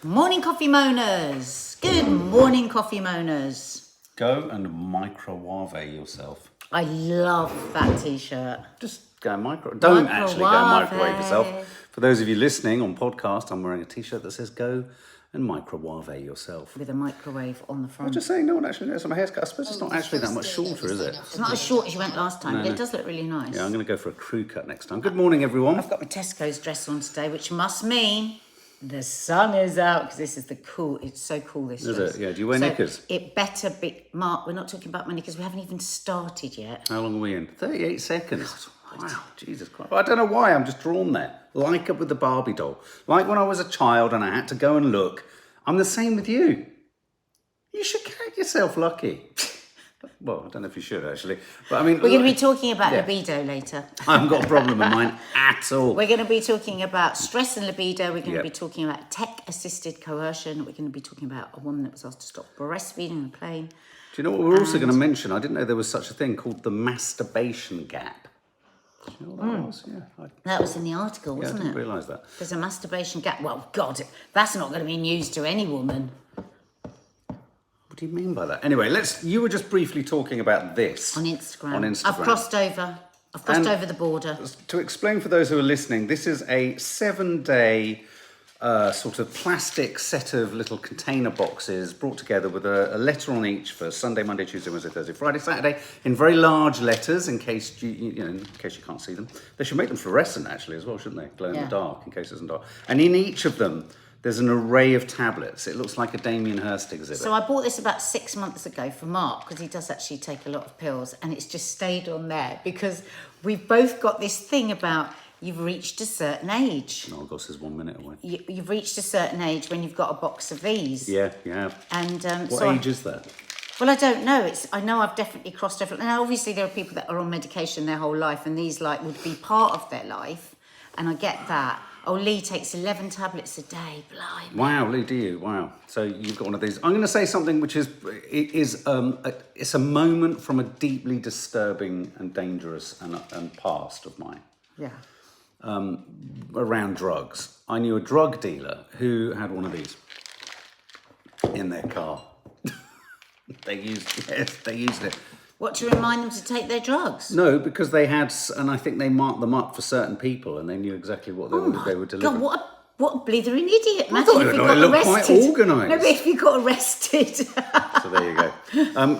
Morning, coffee moaners. Good morning, coffee moaners. Go and microwave yourself. I love that t-shirt. Just go and Don't actually go and microwave Microwave. yourself. For those of you listening on podcast, I'm wearing a t-shirt that says "Go and microwave yourself." With a microwave on the front. I'm just saying, no one actually knows my haircut. I suppose it's not actually that much shorter, is it? It's not as short as you went last time, No, but no. it does look really nice. Yeah, I'm going to go for a crew cut next time. Good morning, everyone. I've got my Tesco's dress on today, which must mean the sun is out, because this is it's so cool, this Is dress. it? Yeah, do you wear knickers? It better be, Mark, we're not talking about my knickers, we haven't even started yet. How long are we in? 38 seconds. Wow, Jesus Christ. I don't know why, I'm just drawn there. Like up with the Barbie doll. Like when I was a child and I had to go and look. I'm the same with you. You should count yourself lucky. Well, I don't know if you should, actually. But I mean, We're going to be talking about libido later. I haven't got a problem with mine at all. We're going to be talking about stress and libido. We're going to Yep. be talking about tech-assisted coercion. We're going to be talking about a woman that was asked to stop breastfeeding on a plane. Do you know what we're also going to mention? I didn't know there was such a thing called the masturbation gap. Do you know what that was? Yeah, That was in the article, I wasn't didn't it? realise that. There's a masturbation gap. Well, God, that's not going to be news to any woman. What do you mean by that? Anyway, you were just briefly talking about this. On Instagram. On Instagram. I've crossed over the border. To explain for those who are listening, this is a 7-day sort of plastic set of little container boxes brought together with a letter on each for Sunday, Monday, Tuesday, Wednesday, Thursday, Friday, Saturday, in very large letters in case you can't see them. They should make them fluorescent actually as well, shouldn't they? Glow in the dark in case it isn't dark. And in each of them, there's an array of tablets. It looks like a Damien Hirst exhibit. So I bought this about 6 months ago for Mark, because he does actually take a lot of pills, and it's just stayed on there because we've both got this thing about you've reached a certain age. Oh, gosh, there's 1 minute away. You've reached a certain age when you've got a box of these. Yeah, yeah. And What so age is that? well, I don't know. I know I've definitely crossed over. Now, obviously, there are people that are on medication their whole life, and these would be part of their life, and I get that. Oh, Lee takes 11 tablets a day. Blimey. Wow, Lee, do you? Wow. So you've got one of these. I'm going to say something which it's a moment from a deeply disturbing and dangerous and past of mine. Yeah. Around drugs. I knew a drug dealer who had one of these in their car. They used it. What, to remind them to take their drugs? No, because they had, and I think they marked them up for certain people, and they knew exactly what they were delivering. God, what a blithering idiot! I Imagine thought if it you got looked arrested. quite organised. No, but if you got arrested. So there you go.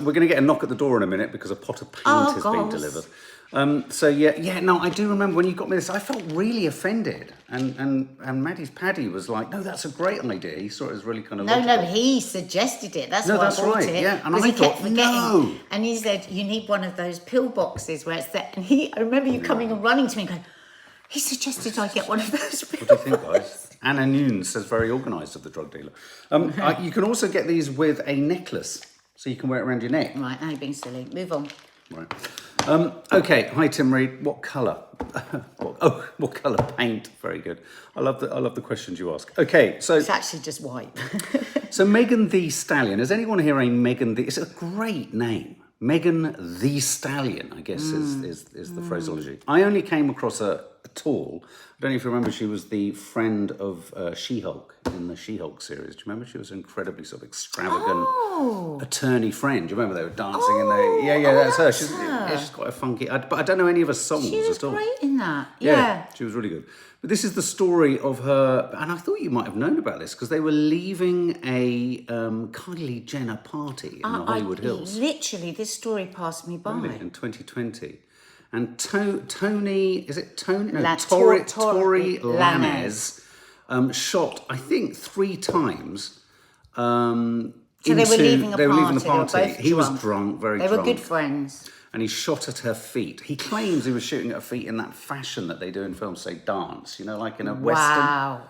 We're going to get a knock at the door in a minute because a pot of paint has been delivered. No, I do remember when you got me this. I felt really offended, and Maddie's Paddy was like, "No, that's a great idea." He saw it as really kind of No, he suggested it. That's why that's I bought right. it. Yeah, and because I he kept thought, forgetting. no. And he said, "You need one of those pill boxes where it's there." And I remember you coming and running to me and going, "He suggested I get one of those pill What do you think, guys? Anna Nunes says very organised of the drug dealer. You can also get these with a necklace, so you can wear it around your neck. Right, now you're being silly. Move on. Right. Okay. Hi, Tim Reid. What colour? What colour paint? Very good. I love the questions you ask. Okay, so It's actually just white. so Megan the Stallion. Has anyone here a Megan the? It's a great name. Megan the Stallion, I guess is the phraseology. I only came across her at all. I don't know if you remember, she was the friend of She-Hulk in the She-Hulk series. Do you remember? She was an incredibly sort of extravagant attorney friend. Do you remember they were dancing and they? Yeah, that's her. She's quite a funky. But I don't know any of her songs She was at all. great in that. Yeah. She was really good. But this is the story of her, and I thought you might have known about this because they were leaving a Kylie Jenner party in the Hollywood Hills. Literally, this story passed me by. Really, in 2020. And Tony, is it Tony? No, Tory Tory Lanez shot, I think, 3 times. So they were leaving a party. They were both He was drunk, very drunk. They were good friends. And he shot at her feet. He claims he was shooting at her feet in that fashion that they do in films, say dance, like in a western. Wow.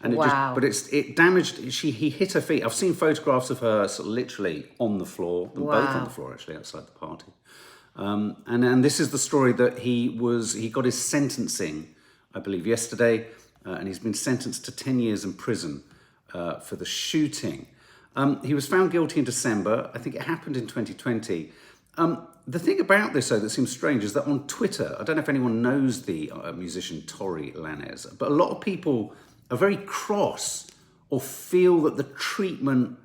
And it damaged. He hit her feet. I've seen photographs of her sort of literally on the floor, them both on the floor actually outside the party. And this is the story that he got his sentencing, I believe, yesterday, and he's been sentenced to 10 years in prison for the shooting. He was found guilty in December. I think it happened in 2020. The thing about this, though, that seems strange is that on Twitter, I don't know if anyone knows the musician Tory Lanez, but a lot of people are very cross or feel that the treatment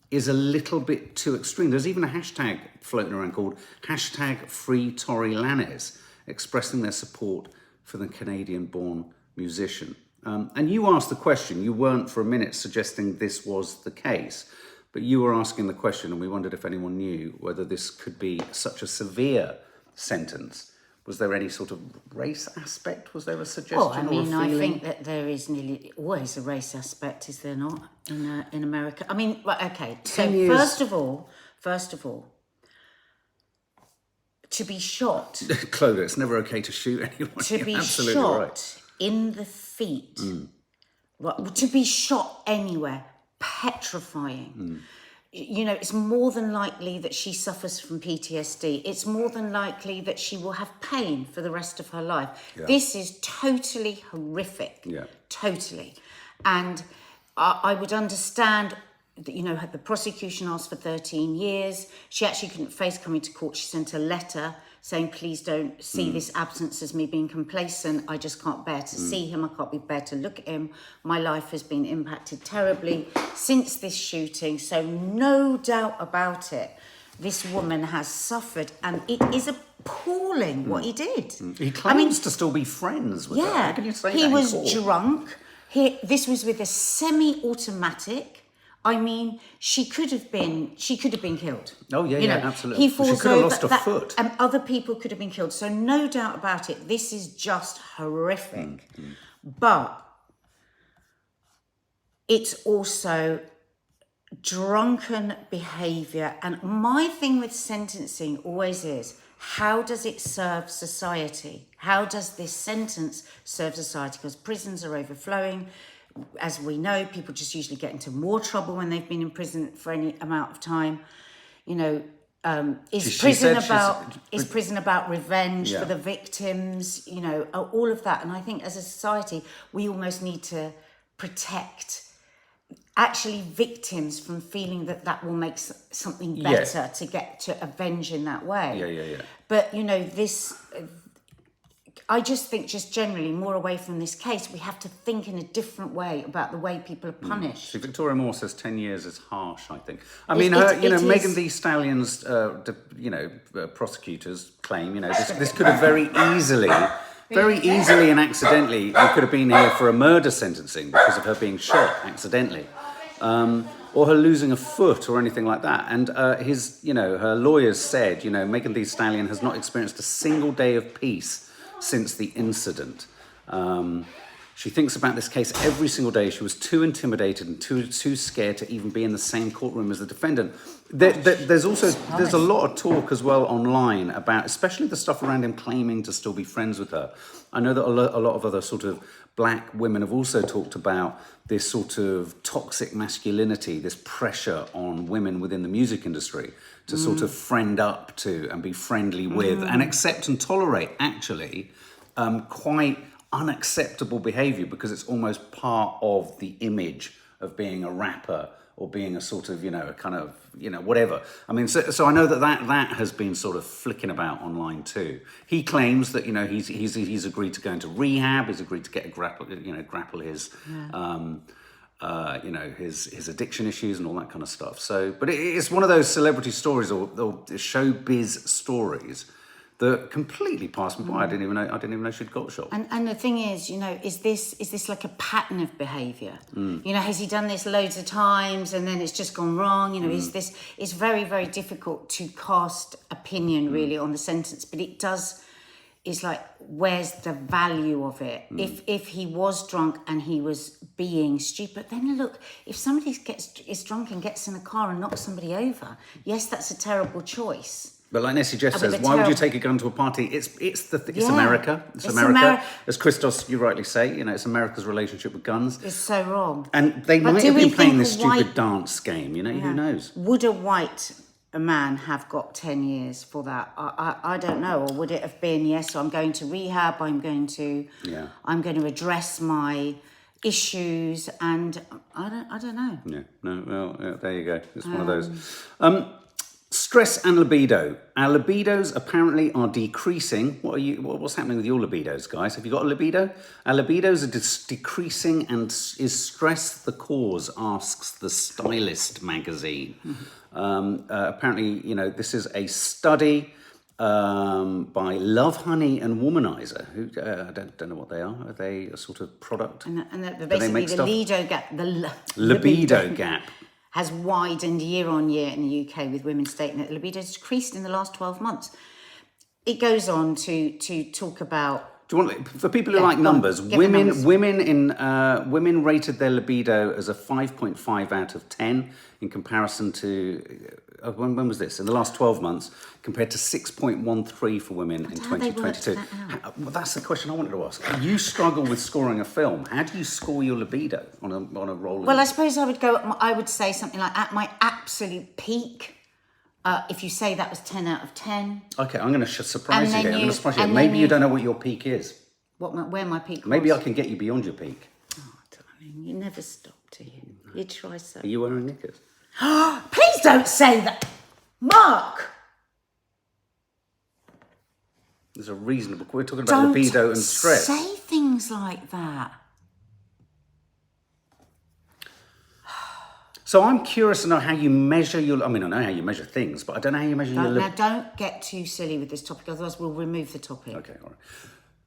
is a little bit too extreme. There's even a hashtag floating around called #FreeToryLanez, expressing their support for the Canadian-born musician. And you asked the question, you weren't for a minute suggesting this was the case, but you were asking the question, and we wondered if anyone knew whether this could be such a severe sentence. Was there any sort of race aspect? Was there a suggestion or a feeling? I think that there is nearly always a race aspect, is there not, in America? I mean, right, okay. So first of all, to be shot. Clodagh, it's never okay to shoot anyone. To be shot in the feet. Right, to be shot anywhere, petrifying. You know, it's more than likely that she suffers from PTSD. It's more than likely that she will have pain for the rest of her life. Yeah. This is totally horrific. Yeah. Totally. And I would understand that, you know, the prosecution asked for 13 years. She actually couldn't face coming to court. She sent a letter saying, please don't see this absence as me being complacent. I just can't bear to see him. I can't bear to look at him. My life has been impacted terribly since this shooting. So no doubt about it, this woman has suffered, and it is appalling what he did. He claims to still be friends with her. How can you say he was drunk. This was with a semi-automatic. I mean, she could have been killed. Oh, yeah, yeah, absolutely. He falls she could have lost a foot. And other people could have been killed. So no doubt about it, this is just horrific. But it's also drunken behaviour. And my thing with sentencing always is, how does it serve society? How does this sentence serve society? Because prisons are overflowing. As we know, people just usually get into more trouble when they've been in prison for any amount of time. You know, is prison about revenge for the victims? You know, all of that. And I think as a society, we almost need to protect actually victims from feeling that will make something better to get to avenge in that way. Yeah. But you know, I just think, just generally, more away from this case, we have to think in a different way about the way people are punished. See, Victoria Moore says 10 years is harsh, I think. I mean, Megan Thee Stallion's, prosecutors claim, this could have very easily and accidentally, you could have been here for a murder sentencing because of her being shot accidentally. Or her losing a foot or anything like that. And her lawyers said, Megan Thee Stallion has not experienced a single day of peace since the incident. She thinks about this case every single day. She was too intimidated and too scared to even be in the same courtroom as the defendant. There's a lot of talk as well online about, especially the stuff around him claiming to still be friends with her. I know that a lot of other sort of black women have also talked about this sort of toxic masculinity, this pressure on women within the music industry to sort of friend up to and be friendly with and accept and tolerate, actually, quite unacceptable behaviour because it's almost part of the image of being a rapper or being a sort of, a kind of, whatever. I mean, so I know that has been sort of flicking about online too. He claims that, he's agreed to go into rehab, he's agreed to grapple his... his addiction issues and all that kind of stuff. So, but it's one of those celebrity stories or showbiz stories that completely passed me by. I didn't even know she'd got shot. And the thing is, is this like a pattern of behaviour? Has he done this loads of times and then it's just gone wrong? Is this? It's very, very difficult to cast opinion really on the sentence, but it does. It's like, where's the value of it? If he was drunk and he was being stupid, then look, if somebody is drunk and gets in a car and knocks somebody over, yes, that's a terrible choice. But like Nessie Jeff says, why would you take a gun to a party? It's America. It's America. As Christos, you rightly say, it's America's relationship with guns. It's so wrong. And they might have been playing this stupid dance game, who knows? Would a man have got 10 years for that? I don't know. Or would it have been, yes, I'm going to rehab, I'm going to address my issues, and I don't know. Yeah, no, well, there you go. It's one of those. Stress and libido. Our libidos apparently are decreasing. What's happening with your libidos, guys? Have you got a libido? Our libidos are decreasing, and is stress the cause? Asks the Stylist magazine. Apparently, this is a study by Love Honey and Womanizer. Who I don't know what they are. Are they a sort of product? And basically the libido gap has widened year on year in the UK, with women stating that libido has decreased in the last 12 months. It goes on to talk about... Do you want, for people who like numbers, women rated their libido as a 5.5 out of 10 in comparison to, when was this? In the last 12 months, compared to 6.13 for women in 2022. Well, that's the question I wanted to ask. You struggle with scoring a film. How do you score your libido on a roll? Well, I suppose I would say something like, at my absolute peak, if you say that was 10 out of 10. Okay, I'm going to surprise you here. Maybe you don't know what your peak is. Where my peak was? Maybe I can get you beyond your peak. Oh, darling, you never stop, do you? You try so. Are you wearing knickers? Please don't say that! Mark! There's a reasonable... We're talking about libido and stress. Don't say things like that. So I'm curious to know how you measure your... I mean, I know how you measure things, but I don't know how you measure your... Now, don't get too silly with this topic, otherwise we'll remove the topic. Okay, all right.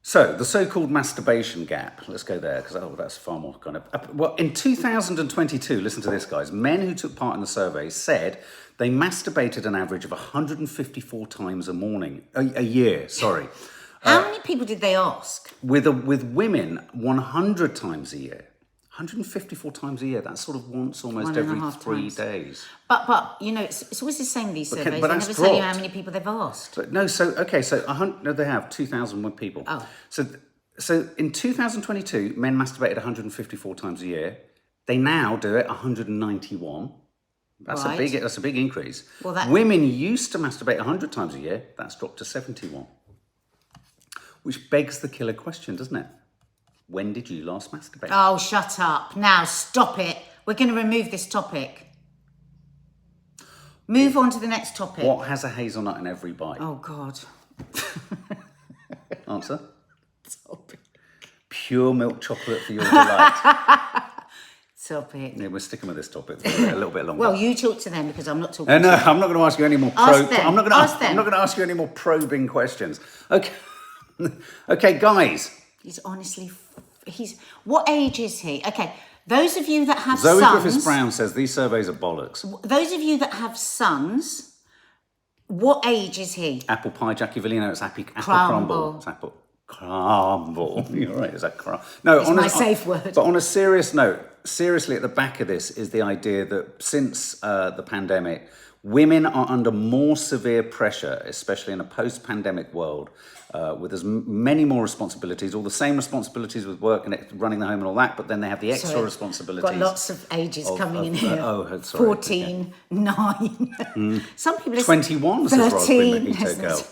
So, the so-called masturbation gap. Let's go there, because that's far more kind of... Well, in 2022, listen to this, guys. Men who took part in the survey said they masturbated an average of 154 times a year, sorry. How many people did they ask? With women, 100 times a year. 154 times a year, that's sort of once almost every 3 days. But it's always the same, these surveys. But they never tell you how many people they've asked. But no, they have 2,000 people. Oh. So in 2022, men masturbated 154 times a year. They now do it 191. That's a big increase. Women used to masturbate 100 times a year. That's dropped to 71. Which begs the killer question, doesn't it? When did you last masturbate? Oh, shut up. Now, stop it. We're going to remove this topic. Move on to the next topic. What has a hazelnut in every bite? Oh, God. Answer? Topic. Pure milk chocolate for your delight. Topic. Yeah, we're sticking with this topic for a little bit longer. Well, you talk to them, because I'm not talking to No, them. I'm not going to ask you any more Ask them. I'm not going to ask you any more probing questions. Okay. Okay, guys. What age is he? Okay, those of you that have Zoe sons... Griffiths-Brown says these surveys are bollocks. Those of you that have sons, what age is he? Apple pie, Jackie Villino, it's apple Crumble. crumble. It's apple crumble. You're right, is that crumble? No, it's my safe word. But on a serious note, seriously, at the back of this is the idea that since the pandemic, women are under more severe pressure, especially in a post-pandemic world, with as many more responsibilities, all the same responsibilities with work and running the home and all that, but then they have the extra responsibilities. Got lots of ages coming in here. Sorry. 14, 9. Some people are 21, says Raspberry Mojito Girl.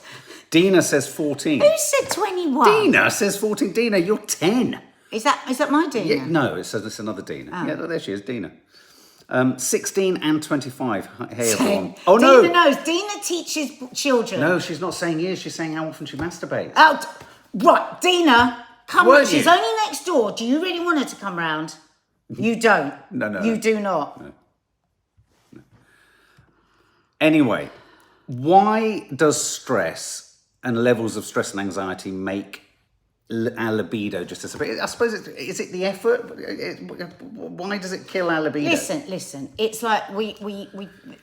Dina says 14. Who said 21? Dina says 14. Dina, you're 10. Is that my Dina? Yeah, no, it says it's another Dina. Oh. Yeah, there she is, Dina. 16 and 25. Hey, everyone. Oh, no. Dina knows. Dina teaches children. No, she's not saying years. She's saying how often she masturbates. Oh, right. Dina, come on. She's only next door. Do you really want her to come round? You don't. No. You do not. No. Anyway, why does stress and levels of stress and anxiety make our libido just disappear? I suppose is it the effort? Why does it kill our libido? Listen. It's like we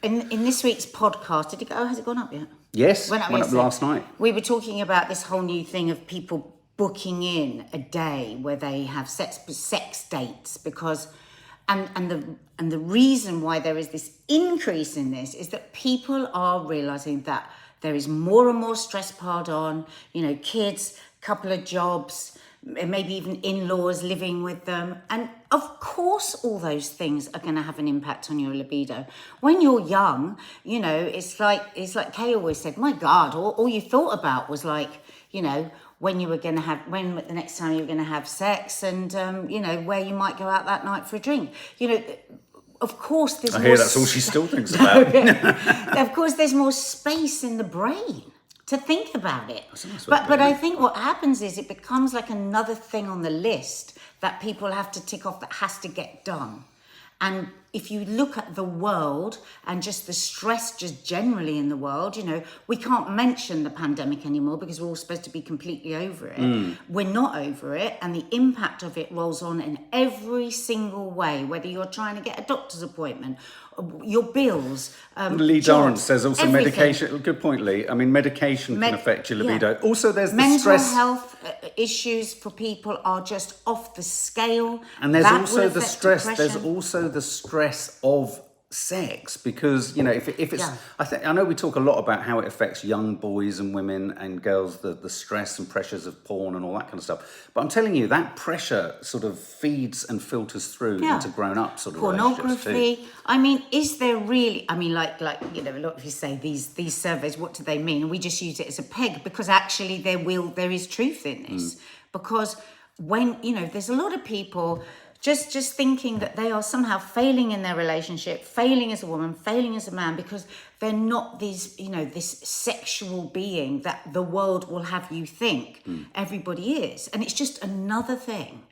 in this week's podcast. Did it go? Has it gone up yet? Yes, went up last night. We were talking about this whole new thing of people booking in a day where they have sex dates because, and the reason why there is this increase in this is that people are realizing that there is more and more stress piled on. Kids, couple of jobs, maybe even in-laws living with them. And of course, all those things are going to have an impact on your libido. When you're young, it's like Kay always said, my God, all you thought about was when the next time you were going to have sex and, where you might go out that night for a drink. of course, there's I more... hear that's all she still thinks about. Of course, there's more space in the brain to think about it. That's a nice way of But putting I it. think what happens is it becomes like another thing on the list that people have to tick off that has to get done. And if you look at the world and just the stress just generally in the world, you know, we can't mention the pandemic anymore because we're all supposed to be completely over it. We're not over it, and the impact of it rolls on in every single way, whether you're trying to get a doctor's appointment, your bills, Lee jobs, Dorrance says also everything. medication. Good point, Lee. I mean, medication can affect your libido. Yeah. Also, there's the mental stress. health issues for people are just off the scale. And there's That also will the affect stress. depression. There's also the stress of sex, because you know if it's I know we talk a lot about how it affects young boys and women and girls, the stress and pressures of porn and all that kind of stuff, but I'm telling you that pressure sort of feeds and filters through into grown-up sort of relationships too. Pornography. I mean, is there really? I mean, like you know, a lot of you say these surveys. What do they mean? And we just use it as a peg because actually there is truth in this. Because when you know, there's a lot of people just thinking that they are somehow failing in their relationship, failing as a woman, failing as a man, because they're not these, you know, this sexual being that the world will have you think everybody is. And it's just another thing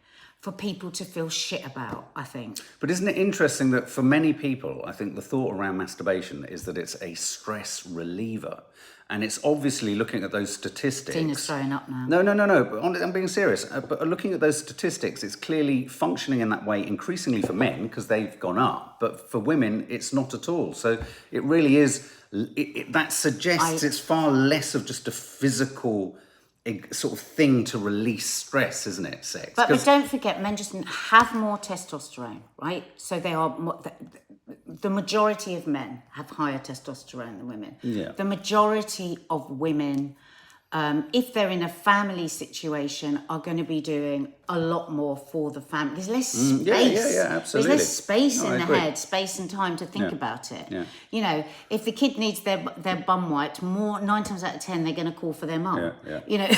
for people to feel shit about, I think. But isn't it interesting that for many people, I think the thought around masturbation is that it's a stress reliever. And it's obviously looking at those statistics. Tina's throwing up now. No. But I'm being serious. But looking at those statistics, it's clearly functioning in that way increasingly for men because they've gone up. But for women, it's not at all. So it really is. That suggests it's far less of just a physical sort of thing to release stress, isn't it? Sex. But don't forget, men just have more testosterone, right? So they are more. The majority of men have higher testosterone than women. Yeah. The majority of women, if they're in a family situation, are going to be doing a lot more for the family. There's less space. Yeah, absolutely. There's less space in the agree. head, space and time to think about it. Yeah. You know, if the kid needs their bum wiped, 9 times out of 10 they're going to call for their mum. Yeah. You know,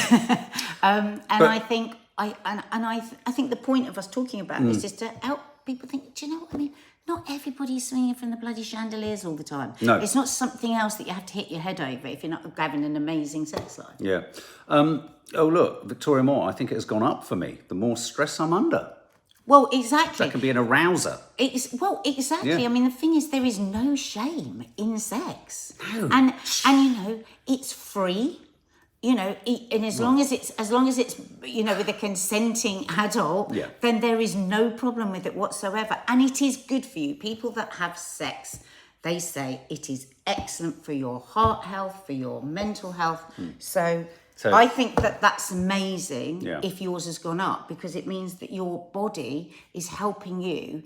I think I think the point of us talking about this is to help people think. Do you know what I mean? Not everybody's swinging from the bloody chandeliers all the time. No. It's not something else that you have to hit your head over if you're not having an amazing sex life. Yeah. Oh, look, Victoria Moore, I think it has gone up for me. The more stress I'm under. Well, exactly. That can be an arouser. Exactly. Yeah. I mean, the thing is, there is no shame in sex. No. And you know, it's free. You know, and as long as it's you know with a consenting adult, then there is no problem with it whatsoever, and it is good for you. People that have sex, they say it is excellent for your heart health, for your mental health. So I think that's amazing if yours has gone up, because it means that your body is helping you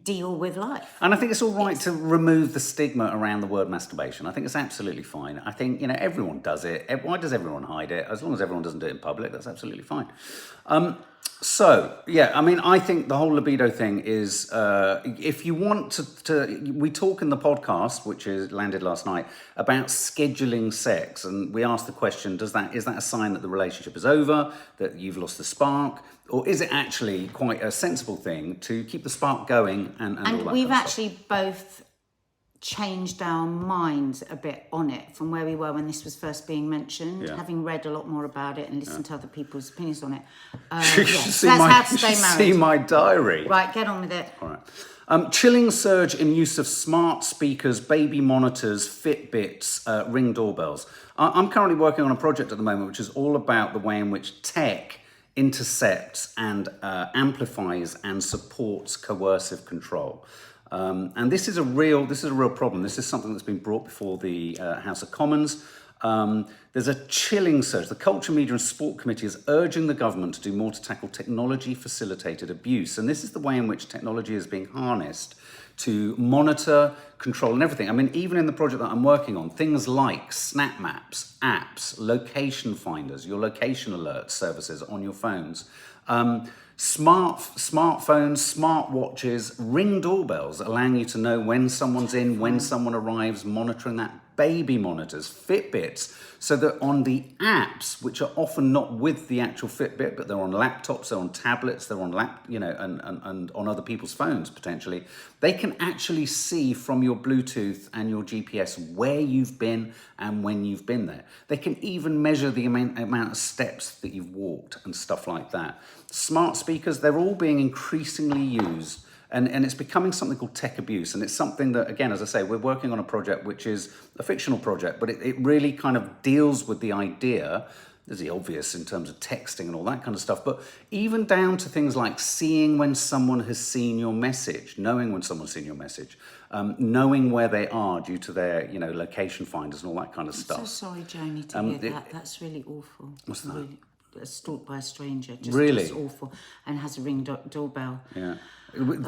deal with life. And I think it's all right to remove the stigma around the word masturbation. I think it's absolutely fine. I think, you know, everyone does it. Why does everyone hide it? As long as everyone doesn't do it in public, that's absolutely fine. So, yeah, I mean, I think the whole libido thing is, if you want to, we talk in the podcast, which is landed last night, about scheduling sex. And we asked the question, is that a sign that the relationship is over, that you've lost the spark? Or is it actually quite a sensible thing to keep the spark going and all that we've kind of actually both changed our minds a bit on it from where we were when this was first being mentioned, having read a lot more about it and listened to other people's opinions on it. That's how to stay married. See my diary. Right, get on with it. All right. Chilling surge in use of smart speakers, baby monitors, Fitbits, Ring doorbells. I'm currently working on a project at the moment which is all about the way in which tech intercepts and amplifies and supports coercive control. And this is a real problem. This is something that's been brought before the House of Commons. There's a chilling surge. The Culture, Media and Sport Committee is urging the government to do more to tackle technology-facilitated abuse. And this is the way in which technology is being harnessed to monitor, control and everything. I mean, even in the project that I'm working on, things like snap maps, apps, location finders, your location alert services on your phones, smartphones, smartwatches, Ring doorbells allowing you to know when someone's in, when someone arrives, monitoring that baby monitors, Fitbits, so that on the apps, which are often not with the actual Fitbit, but they're on laptops, they're on tablets, they're on and on other people's phones potentially, they can actually see from your Bluetooth and your GPS where you've been and when you've been there. They can even measure the amount of steps that you've walked and stuff like that. Smart speakers, they're all being increasingly used. And it's becoming something called tech abuse. And it's something that, again, as I say, we're working on a project which is a fictional project, but it really kind of deals with the idea, there's the obvious in terms of texting and all that kind of stuff, but even down to things like seeing when someone has seen your message, knowing when someone's seen your message, knowing where they are due to their, location finders and all that kind of stuff. I'm so sorry, Joni, to hear that. That's really awful. What's that? Really, stalked by a stranger. Really? Just awful. And has a ring doorbell. Yeah.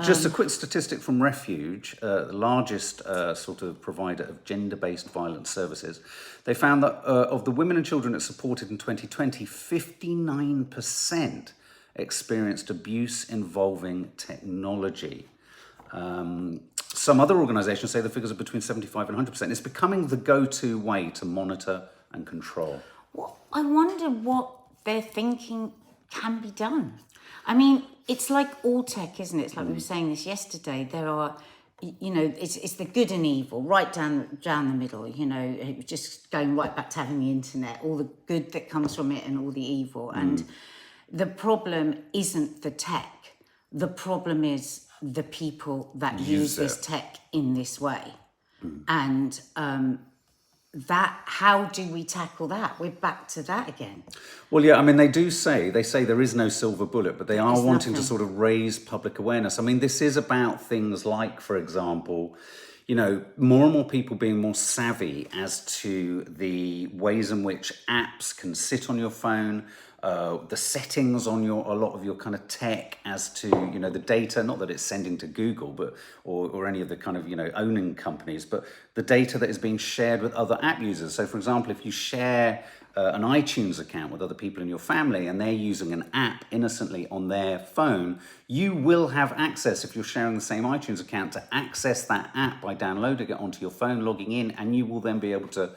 Just a quick statistic from Refuge, the largest sort of provider of gender-based violence services. They found that of the women and children it supported in 2020, 59% experienced abuse involving technology. Some other organisations say the figures are between 75 and 100%. It's becoming the go-to way to monitor and control. Well, I wonder what they're thinking can be done. I mean, it's like all tech, isn't it? It's like we were saying this yesterday. There are, it's the good and evil right down the middle, just going right back to having the internet, all the good that comes from it and all the evil. And the problem isn't the tech. The problem is the people that use this tech in this way. And how do we tackle that? We're back to that again. Well, yeah, I mean, they say there is no silver bullet, but they are wanting to sort of raise public awareness. I mean, this is about things like, for example, more and more people being more savvy as to the ways in which apps can sit on your phone, the settings on a lot of your kind of tech as to, the data, not that it's sending to Google, but, or any of the kind of, owning companies, but the data that is being shared with other app users. So for example, if you share an iTunes account with other people in your family and they're using an app innocently on their phone, you will have access, if you're sharing the same iTunes account, to access that app by downloading it onto your phone, logging in, and you will then be able to,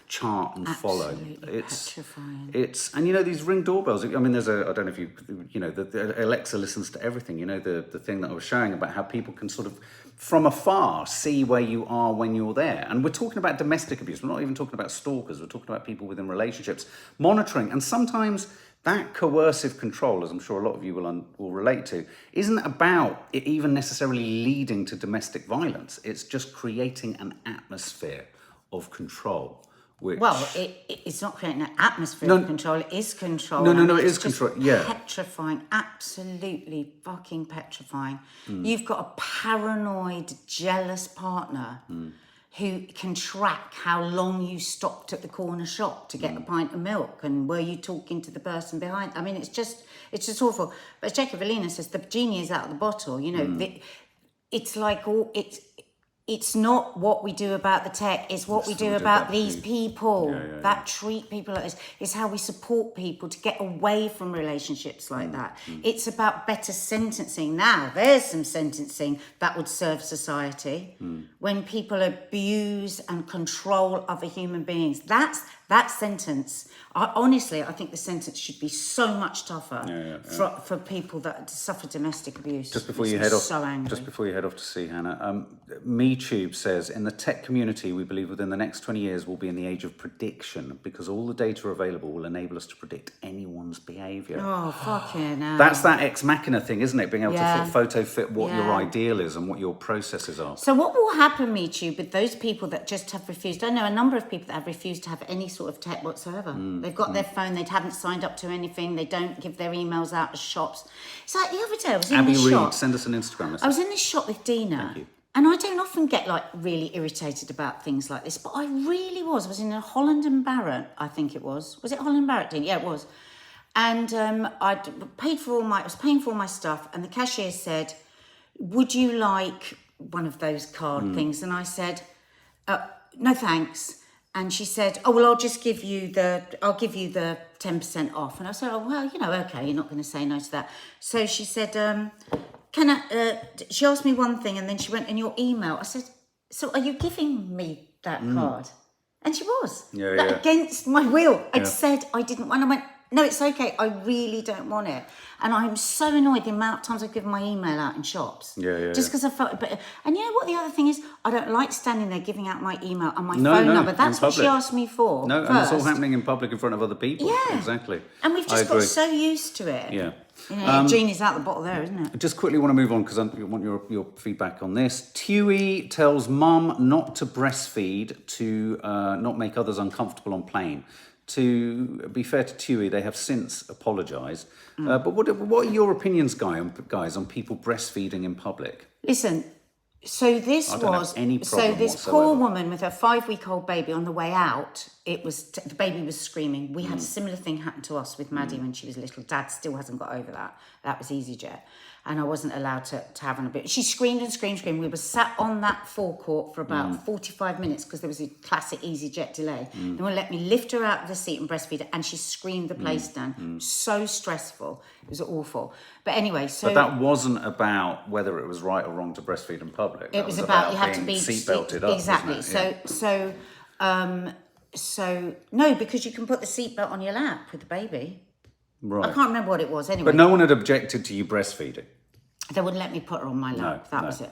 chart and follow. It's petrifying. And these Ring doorbells, I mean, there's I don't know if the Alexa listens to everything, the thing that I was showing about how people can sort of from afar see where you are when you're there. And we're talking about domestic abuse. We're not even talking about stalkers. We're talking about people within relationships, monitoring. And sometimes that coercive control, as I'm sure a lot of you will relate to, isn't about it even necessarily leading to domestic violence. It's just creating an atmosphere of control. Well, it's not creating an atmosphere of control, it is control. No, it is control, yeah. Petrifying, absolutely fucking petrifying. You've got a paranoid, jealous partner who can track how long you stopped at the corner shop to get a pint of milk and were you talking to the person behind. I mean, it's just awful. But as Jacob Valina says, the genie is out of the bottle. It's like it's not what we do about the tech, it's what we do about these people that treat people like this. It's how we support people to get away from relationships like that. It's about better sentencing. Now, there's some sentencing that would serve society. When people abuse and control other human beings, that sentence, honestly, I think the sentence should be so much tougher for people that suffer domestic abuse. Just before you head off, so angry. Just before you head off to see Hannah, MeTube says, in the tech community, we believe within the next 20 years we'll be in the age of prediction because all the data available will enable us to predict anyone's behaviour. Oh, fucking hell. That's that ex machina thing, isn't it? Being able to photo fit what your ideal is and what your processes are. So what will happen, MeTube, with those people that just have refused? I know a number of people that have refused to have any sort of tech whatsoever. They've got their phone, they haven't signed up to anything, they don't give their emails out to shops. It's like the other day I was in this shop. Send us an Instagram message. I was in this shop with Dina. Thank you. And I don't often get really irritated about things like this, but I really was. I was in a Holland and Barrett, I think it was. Was it Holland and Barrett, Dina? Yeah, it was. And I was paying for all my stuff, and the cashier said, "Would you like one of those card things?" And I said, "No, thanks." And she said, "Oh, well, I'll give you the 10% off." And I said, "Oh, well, okay, you're not going to say no to that." So she said, she asked me one thing and then she went, "In your email?" I said, "So are you giving me that card. And she was. Yeah, Like, yeah. against my will. I'd said I didn't want. I went, no, it's okay. I really don't want it. And I'm so annoyed the amount of times I've given my email out in shops. Just because I felt. And you know what the other thing is? I don't like standing there giving out my email and my phone number. That's what she asked me for. No, first. And it's all happening in public in front of other people. Yeah. Exactly. And we've just got so used to it. Yeah. You know, genie's out the bottle there, isn't it? I just quickly want to move on because I want your feedback on this. Tui tells mum not to breastfeed to not make others uncomfortable on plane. To be fair to Tui, they have since apologised. But what are your opinions, guys, on people breastfeeding in public? Listen, so this poor woman with her 5-week-old baby on the way out, the baby was screaming. We had a similar thing happen to us with Maddie when she was little. Dad still hasn't got over that. That was EasyJet. And I wasn't allowed to have an bit. She screamed and screamed. We were sat on that forecourt for about 45 minutes because there was a classic EasyJet delay. They wouldn't let me lift her out of the seat and breastfeed her, and she screamed the place down. So stressful. It was awful. But anyway, But that wasn't about whether it was right or wrong to breastfeed in public. It was about you had to be seatbelted up. Exactly. Wasn't it? So no, because you can put the seatbelt on your lap with the baby. Right. I can't remember what it was anyway. But no one had objected to you breastfeeding. They wouldn't let me put her on my lap. That was it.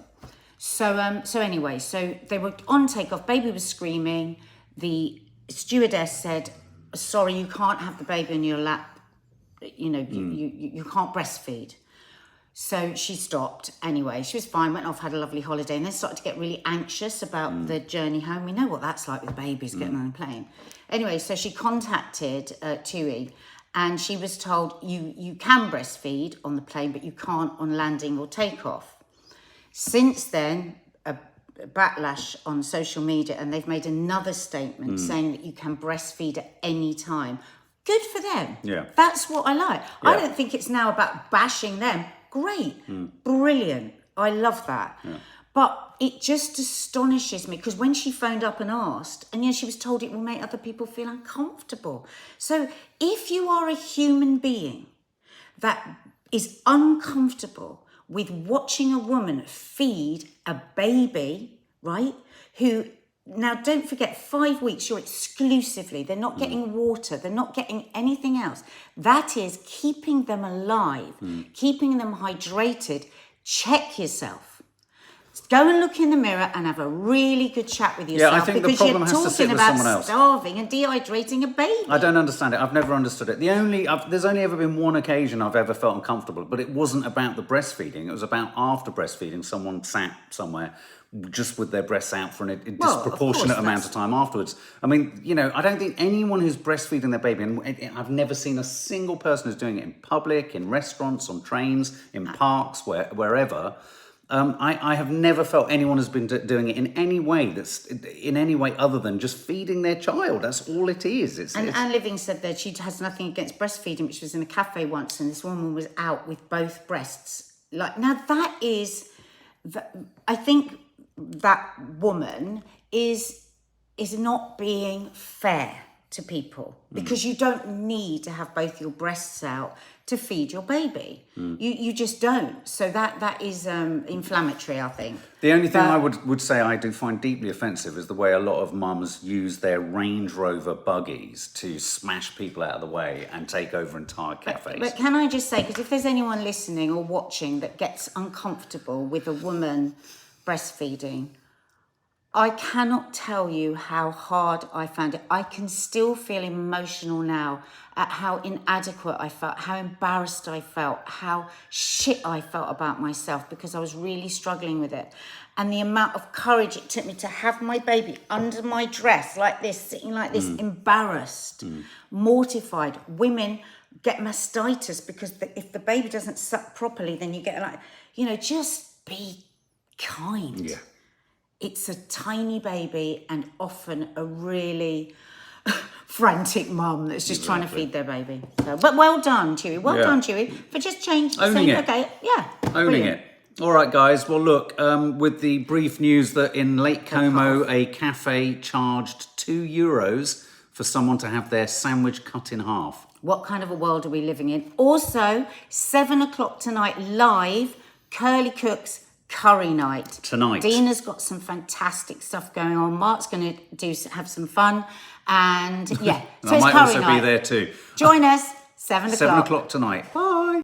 So anyway, so they were on takeoff. Baby was screaming. The stewardess said, "Sorry, you can't have the baby on your lap. You know, you can't breastfeed." So she stopped. Anyway, she was fine. Went off, had a lovely holiday, and then started to get really anxious about the journey home. We know what that's like with babies getting on a plane. Anyway, so she contacted Tui. And she was told, you can breastfeed on the plane, but you can't on landing or takeoff. Since then, a backlash on social media, and they've made another statement saying that you can breastfeed at any time. Good for them. Yeah. That's what I like. Yeah. I don't think it's now about bashing them. Great. Brilliant. I love that. Yeah. But it just astonishes me because when she phoned up and asked, and she was told it will make other people feel uncomfortable. So if you are a human being that is uncomfortable with watching a woman feed a baby, right, who, now don't forget, 5 weeks, you're exclusively, they're not getting water, they're not getting anything else. That is keeping them alive, keeping them hydrated. Check yourself. Go and look in the mirror and have a really good chat with yourself. Yeah, I think the problem has to sit with someone else. Starving and dehydrating a baby. I don't understand it. I've never understood it. There's only ever been one occasion I've ever felt uncomfortable, but it wasn't about the breastfeeding. It was about after breastfeeding, someone sat somewhere just with their breasts out for a disproportionate amount of time afterwards. I mean, I don't think anyone who's breastfeeding their baby, and I've never seen a single person who's doing it in public, in restaurants, on trains, in parks, wherever. I have never felt anyone has been doing it in any way other than just feeding their child. That's all it is. Anne Living said that she has nothing against breastfeeding, but she was in a cafe once and this woman was out with both breasts. Now that is, I think that woman is not being fair to people because you don't need to have both your breasts out to feed your baby. You just don't. So that is inflammatory, I think. The only thing I would say I do find deeply offensive is the way a lot of mums use their Range Rover buggies to smash people out of the way and take over entire cafes. But can I just say, because if there's anyone listening or watching that gets uncomfortable with a woman breastfeeding, I cannot tell you how hard I found it. I can still feel emotional now at how inadequate I felt, how embarrassed I felt, how shit I felt about myself because I was really struggling with it. And the amount of courage it took me to have my baby under my dress like this, sitting like this, embarrassed, mortified. Women get mastitis because if the baby doesn't suck properly, then you get just be kind. Yeah. It's a tiny baby and often a really frantic mum that's just trying to feed their baby. So, but well done, Chewy. Well done, Chewy, for just saying, okay, yeah. Owning it. All right, guys. Well, look, with the brief news that in Lake Como, a cafe charged €2 for someone to have their sandwich cut in half. What kind of a world are we living in? Also, 7 o'clock tonight, live, Curly Cooks curry night. Tonight. Dina's got some fantastic stuff going on. Mark's going to have some fun. And yeah, so I it's might curry also night. be there too. Join us, 7 o'clock. 7 o'clock tonight. Bye.